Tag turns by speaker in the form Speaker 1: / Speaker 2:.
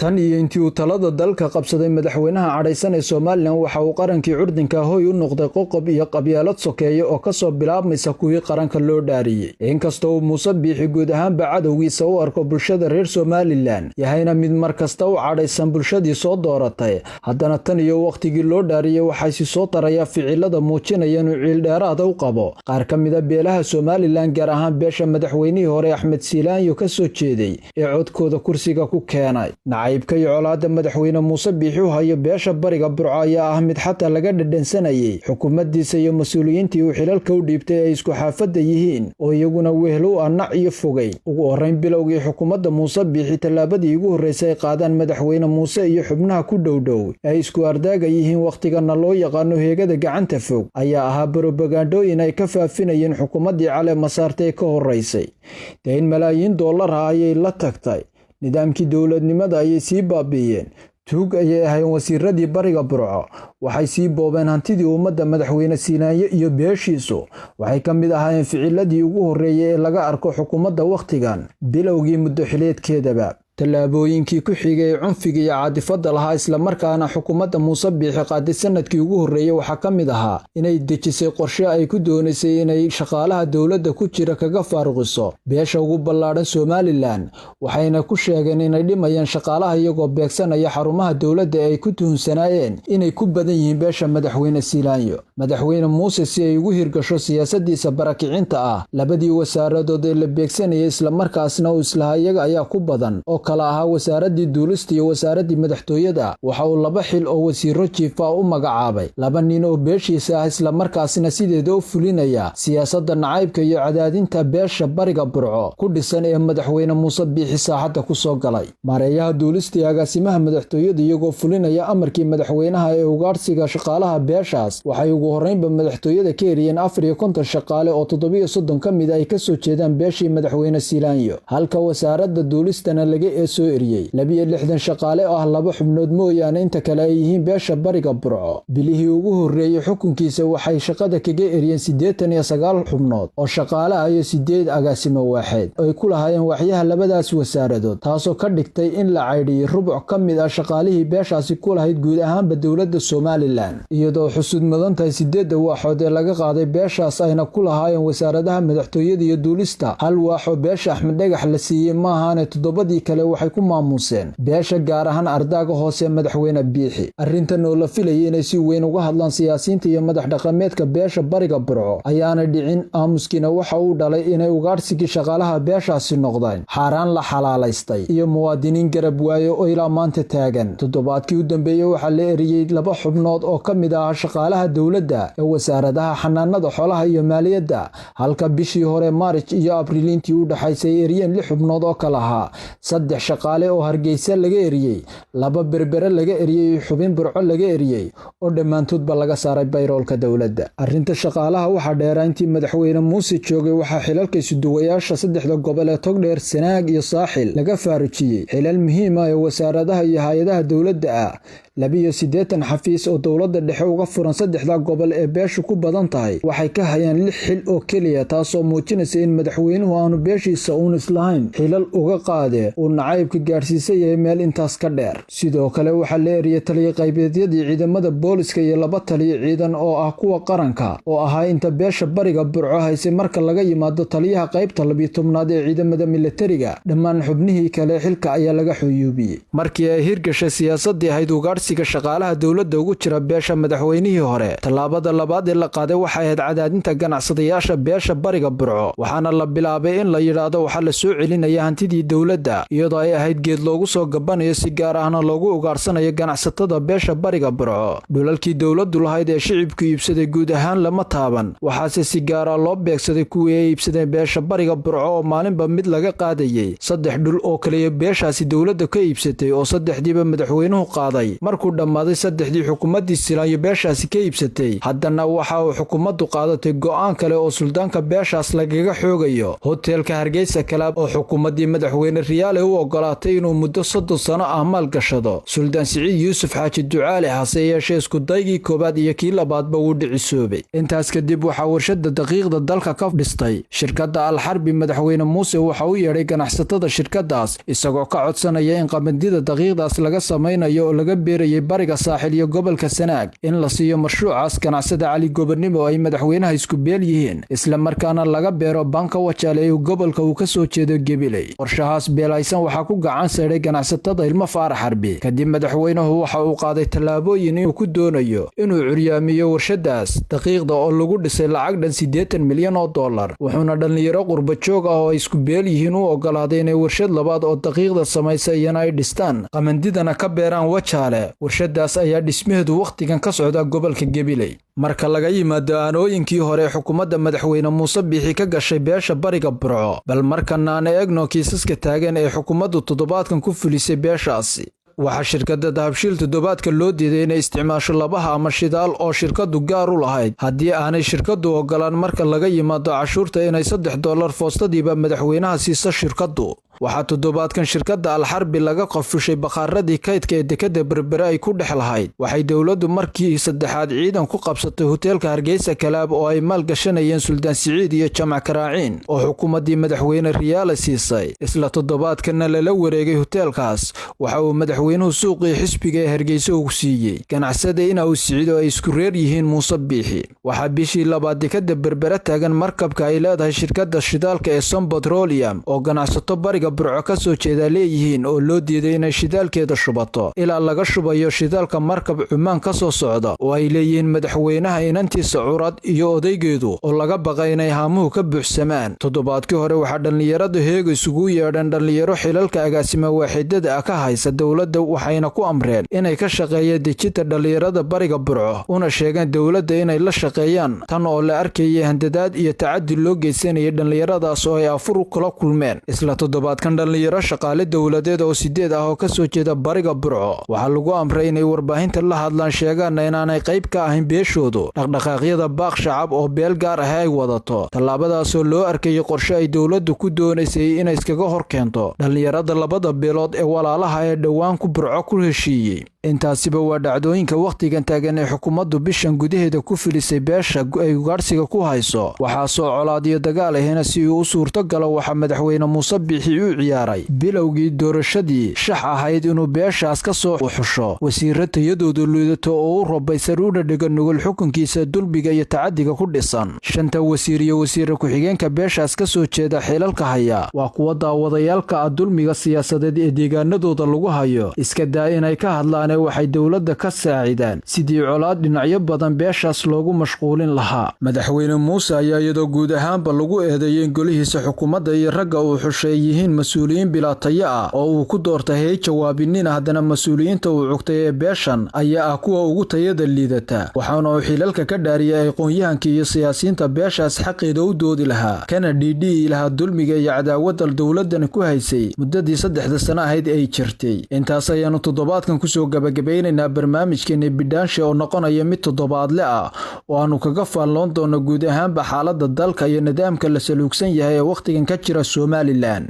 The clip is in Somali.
Speaker 1: tan iyo intii uu talada dalka qabsaday madaxweynaha cadhaysan ee Soomaaliland waxa uu qarankii curdinka hooy u noqday qoqob iyo qabyaalad sokeeye oo ka soo bilaabmaysa kuwii qaranka loo dhaariyay inkastoo uu Muuse Biixi guud ahaanba cadowgiisa u arko bulshada reer Soomaaliland yahayna mid markasta u cadhaysan bulshadii soo dooratay haddana tan iyo waqtigii loo dhaariyay waxay si soo taraya ficilada muujinaya inuu ciil dheeraad u qabo qaar ka mid ah beelaha Soomaaliland gaar ahaan beesha madaxweynihii hore Axmed Siilaanyo ka soo jeeday ee codkooda kursiga ku keenay nacaybka iyo colaadda madaxweyne Muuse Biixi u hayo beesha bariga Burco ayaa ah mid xataa laga dhadhansanayay xukuumaddiisa iyo mas'uuliyiintii uu xilalka u dhiibtay ay isku xaafadda yihiin oo iyaguna wehlo anac iyo fogay ugu horreyn bilowgii xukuumadda Muuse Biixi tallaabadii ugu horreysay ay qaadaan madaxweyne Muuse iyo xubnaha ku dhowdhow ay isku ardaaga yihiin waqtigana loo yaqaano heegada gacanta fog ayaa ahaa propagandooyin ay ka faafinayeen xukuumaddii Cali Masaartay ka horreysay in malaayiin dollar ayay la tagtay nidaamkii dowladnimada ayay sii baabi'iyeen tuug ayay ahayn wasiiradii bariga Burco waxay sii boobeen hantidii ummadda madaxweyne Siilaanyo iyo beeshiisu waxay ka mid ahaayeen ficiladii ugu horreeyay ee laga arko xukuumadda waqtigan bilowgii muddo xileedkeedaba tallaabooyinkii ku xigay cunfiga iyo caadifada lahaa isla markaana xukuumadda Muuse Biixi qaaday sanadkii ugu horreeyay waxaa ka mid ahaa inay dejisay qorshe ay ku doonaysay inay shaqaalaha dowladda ku jira kaga faaruqiso beesha ugu ballaadhan Soomaaliland waxayna ku sheegeen inay dhimayaan shaqaalaha iyagoo beegsanaya xarumaha dowladda ay ku tuhunsanaayeen inay ku badan yihiin beesha madaxweyne Siilaanyo madaxweyne Muuse si ay ugu hirgasho siyaasadiisa barakicinta ah labadii wasaaradood ee la beegsanayay isla markaasna uu islaha iyaga ayaa ku badan oo kala ahaa wasaaradii duulista iyo wasaaradii madaxtooyada waxa uu laba xil oo wasiiro jiifa u magacaabay laba nin oo beeshiisa ah isla markaasna sideeda u fulinaya siyaasadda nacaybka iyo cadaadinta beesha bariga Burco ku dhisan ee madaxweyne Muuse Biixi saaxadda ku soo galay maareeyaha duulista iyo agaasimaha madaxtooyada iyagoo fulinaya amarkii madaxweynaha ee ugaarsiga shaqaalaha beeshaas waxay ugu horreynba madaxtooyada ka eriyeen 54 shaqaale oo 37 ka mid ay ka soo jeedaan beeshii madaxweyne Siilaanyo halka wasaaradda duulistana laga soo eriyay 62 shaqaale ah laba xubnood mooyaane inta kale ay yihiin beesha bariga Burco bilihii ugu horreeyay xukunkiisa waxay shaqada kaga eriyeen 89 xubnood oo shaqaale ah iyo 8 agaasimo waaxeed ay ku lahaayeen waxyaha labadaas wasaaradood taasoo ka dhigtay in la caydhiyay rubuc ka mid ah shaqaalihii beeshaasi ku lahayd guud ahaanba dowladda Soomaaliland iyadoo xusud mudan tahay 8 waaxood ee laga qaaday beeshaas ayna ku lahaayeen wasaaradaha madaxtooyada iyo duulista hal waaxo beesha Axmed Dhagax la siiyay ma ahaane 7 kale waxay ku maamuseen beesha gaar ahaan ardaaga hoose madaxweyne Biixi arrintan oo la filayay inay si weyn uga hadlaan siyaasiyiinta iyo madax dhaqameedka beesha bariga Burco ayaana dhicin aamuskina waxa uu dhalay inay ugaarsigii shaqaalaha beeshaasi noqdeen xaaraan la xalaalaystay iyo muwaadiniin garab waayo oo ilaa maanta taagan toddobaadkii u dambeeyay waxaa la eriyay 2 xubnood oo ka mid ah shaqaalaha dowladda ee wasaaradaha xanaanada xoolaha iyo maaliyadda halka bishii hore Maarch iyo Abrilintii u dhaxaysay eriyeen 6 xubnood oo kala ahaa 3 shaqaale oo Hargeysa laga eriyay 2 berbere laga eriyay xubin Burco laga eriyay oo dhamaantoodba laga saaray bayroolka dowladda arrinta shaqaalaha waxa dheeraantii madaxweyne Muuse joogay waxa xilalka isuduwayaasha 3 gobol ee Togdheer Sanaag iyo Saaxil laga faarujiyay xilal muhiim ah ee wasaaradaha iyo hay'adaha dowladda ah 82 xafiis oo dowladda dhexe uga furan 3 gobol ee beeshu ku badan tahay waxay ka hayaan 6 xil oo kaliya taasoo muujinaysa in madaxweynuhu aanu beeshiisa uun islahayn xilal uga qaade uu nacaybka gaarsiisay meel intaas ka dheer sidoo kale waxa la eriyay taliye qaybeedyadii ciidamada booliska iyo 2 taliye ciidan oo ah kuwa qaranka oo ahaa inta beesha bariga Burco haysay marka laga yimaado taliyaha qaybta 12aad ee ciidamada militariga dhammaan xubnihii kale xilka ayaa laga xuyuubiyay markii ay hirgashay siyaasadii ahayd ugaarsiga shaqaalaha dowladda ugu jira beesha madaxweynihii hore tallaabada labaad ee la qaaday waxay ahayd cadaadinta ganacsadayaasha beesha bariga Burco waxaana la bilaabay in la yiraahdo waxa la soo celinaya hantidii dowladda iyadoo ay ahayd geed loogu soo gabanayo si gaar ahna loogu ugaarsanayo ganacsatada beesha bariga Burco dhulalkii dowladdu lahayd ee shicibku iibsaday guud ahaan lama taaban waxaase si gaar ah loo beegsaday kuwii ay iibsadeen beesha bariga Burco oo maalinba mid laga qaadayay 3 dhul oo kaliya beeshaasi dowladda ka iibsatay oo 3diiba madaxweynuhu qaaday markuu dhammaaday saddexdii xukuumaddii Silaanyo beeshaasi ka iibsatay haddana waxa uu xukuumaddu qaadatay go'aan kale oo suldaanka beeshaas lagaga xoogayo hoteelka Hargeysa Club oo xukuumaddii madaxweyne Riyaale u ogolaatay inuu muddo 30 sano ah maalgashado Suldaan Siciid Yuusuf Xaaji Ducaale hase yeeshee isku daygii koobaad iyo kii labaadba wuu dhicisoobay intaas kadib waxa warshada daqiiqda dalka ka dhistay shirkadda Al-Harbi madaxweyne Muuse waxa uu yeedhay ganacsatada shirkadaas isagoo ka codsanaya in qamandida daqiiqdaas laga samaynayo oo laga beerayay bariga saaxil iyo gobolka Sanaag in la siiyo mashruucaas ganacsada Cali Gobernimo ay madaxweynaha isku beel yihiin isla markaana laga beero banka Wajaale ee gobolka uu ka soo jeedo Gabiley qorshahaas beelaysan waxa ku gacan saaray ganacsatada Ilmo Faarax Harbi kadib madaxweynuhu waxa uu qaaday tallaabooyin inuu ku doonayo inuu curyaamiyo warshadaas daqiiqda oo lagu dhisay lacag dhan 80 milyan oo dollar wuxuuna dhalinyaro qurba joog ah oo isku beel yihiin u ogolaaday inay warshad labaad oo daqiiqda samaysa iyana ay dhistaan qamandidana ka beeraan Wajaale warshadaas ayaa dhismaheedu waqtigan ka socda gobolka Gabiley marka laga yimaado aanooyinkii hore xukuumadda madaxweyne Muuse Biixi ka gashay beesha bariga Burco bal markana aan eegno kiisaska taagan ee xukuumaddu toddobaadkan ku fulisay beeshaasi waxa shirkadda Dahabshiil toddobaadka loo diiday inay isticmaasho labaha ama shidaal oo shirkaddu gaar u lahayd haddii aanay shirkaddu ogolaan marka laga yimaado cashuurta inay $3 foostadiiba madaxweynaha siiso shirkaddu waxaa toddobaadkan shirkadda Al-Harbi laga qofushay bakhaarradii kaydka ee dekadda Berbera ay ku dhex lahayd waxay dawladdu markii saddexaad ciidan ku qabsatay hoteelka Hargeysa Club oo ay maal gashanayeen Suldaan Siciid iyo Jamac Karaaciin oo xukuumaddii madaxweyne Riyaale siisay isla toddobaadkana lala wareegay hoteelkaas waxa uu madaxweynuhu suuqii xisbiga ee Hargeysa ugu siiyey ganacsade inuu Siciido ay isku reer yihiin Muuse Biixi waxaa bishii labaad dekadda Berbera taagan markabka ay leedahay shirkadda shidaalka ee Som Petroleum oo ganacsato bariga Burco ka soo jeeda leeyihiin oo loo diiday inay shidaalkeeda shubato ilaa laga shubayo shidaalka markab Cumaan ka soo socda oo ay leeyihiin madaxweynaha inantiisa Curad iyo odaygeedu oo laga baqay inay haamuhu ka buuxsamaan toddobaadkii hore waxa dhalinyaradu heego isugu yeedhan dhalinyaro xilalka agaasima waaxidada ah ka haysa dawladda waxayna ku amreen inay ka shaqeeyaan dejinta dhalinyarada bariga Burco una sheegaan dawladda inay la shaqeeyaan tan oo la arkayay handadaad iyo tacaddi loo geysanayay dhalinyaradaas oo ay afur kula kulmeen isla toddobaadkan dhalinyaro shaqaale dawladeed oo 8 ah oo ka soo jeeda bariga Burco waxa lagu amray inay warbaahinta la hadlaan sheegaan inaanay qayb ka ahayn beeshoodu dhaqdhaqaaqyada baaq shacab oo beel gaar ah ay wadato tallaabadaas oo loo arkay qorshe ay dawladdu ku doonaysay inay iskaga hor keento dhalinyarada labada beelood ee walaalaha ee dhawaan ku Burco ku heshiiyey intaasiba waa dhacdooyinka waqtigan taagan ee xukuumaddu bishan gudaheeda ku filisay beesha ay ugaarsiga ku hayso waxaa soo colaad iyo dagaal ahina si uu u suurto galo waxa madaxweyne Muuse Biixi u ciyaaray bilowgii doorashadii shax ahayd inuu beeshaas ka soo xusho wasiirro tayadoodu liidato oo u robaysan u dhadhiga nugul xukunkiisa dulbiga iyo tacaddiga ku dhisan shanta wasiir iyo wasiir ku-xigeenka beeshaas ka soo jeeda xilalka haya waa kuwa daawadayaalka dulmiga siyaasadeed ee deegaanadooda lagu hayo iska daa inay ka hadlaan waxay dawladda ka saacidaan sidii colaad dhinacyo badan beeshaas loogu mashquulin lahaa madaxweyne Muuse ayaa iyadoo guud ahaanba lagu eedeeyay golihiisa xukuumadda iyo ragga uu xushay yihiin mas'uuliyiin bilaataya ah oo uu ku doortay jawaabinin haddana mas'uuliyiinta uu cugtay ee beeshan ayaa ah kuwa ugu tayada liidata waxaana uu xilalka ka dhaariyay aqoon-yahanka iyo siyaasiyiinta beeshaas xaqeeda u doodi lahaa kana dhiidhii lahaa dulmiga iyo cadaawadda dawladdan ku haysay muddadii 3 sano ahayd ay jirtay intaas ayaanu toddobaadkan ku soo gabagabaynaynaa barnaamijkeena bidhaanshe oo noqonaya mid toddobaadle ah oo aanu kaga faalloon doono guud ahaanba xaaladda dalka iyo nidaamka la saluugsan yahay ee waqtigan ka jira Somaliland